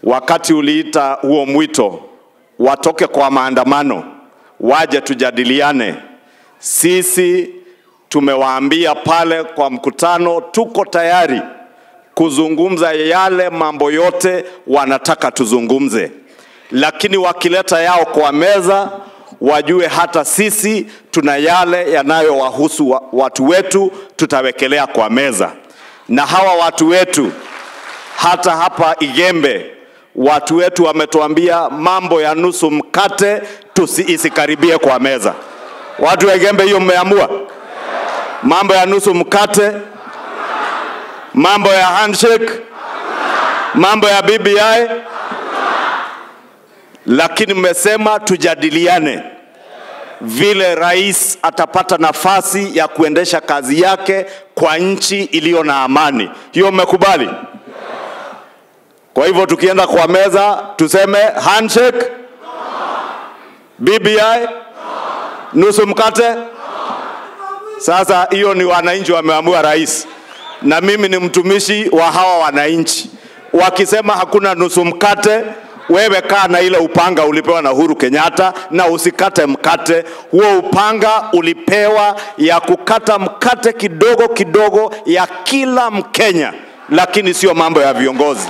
wakati uliita huo mwito watoke kwa maandamano waje tujadiliane, sisi tumewaambia pale kwa mkutano tuko tayari kuzungumza yale mambo yote wanataka tuzungumze, lakini wakileta yao kwa meza wajue hata sisi tuna yale yanayowahusu watu wetu tutawekelea kwa meza. Na hawa watu wetu hata hapa Igembe watu wetu wametuambia mambo ya nusu mkate isikaribie kwa meza. Watu wa Igembe hiyo mmeamua? Mambo ya nusu mkate, mambo ya handshake, mambo ya BBI, lakini mmesema tujadiliane vile rais atapata nafasi ya kuendesha kazi yake kwa nchi iliyo na amani. Hiyo mmekubali? Kwa hivyo tukienda kwa meza tuseme handshake, BBI, nusu mkate. Sasa hiyo ni wananchi wameamua rais, na mimi ni mtumishi wa hawa wananchi. Wakisema hakuna nusu mkate, wewe kaa na ile upanga ulipewa na Uhuru Kenyatta na usikate mkate. Huo upanga ulipewa ya kukata mkate kidogo kidogo ya kila Mkenya, lakini sio mambo ya viongozi.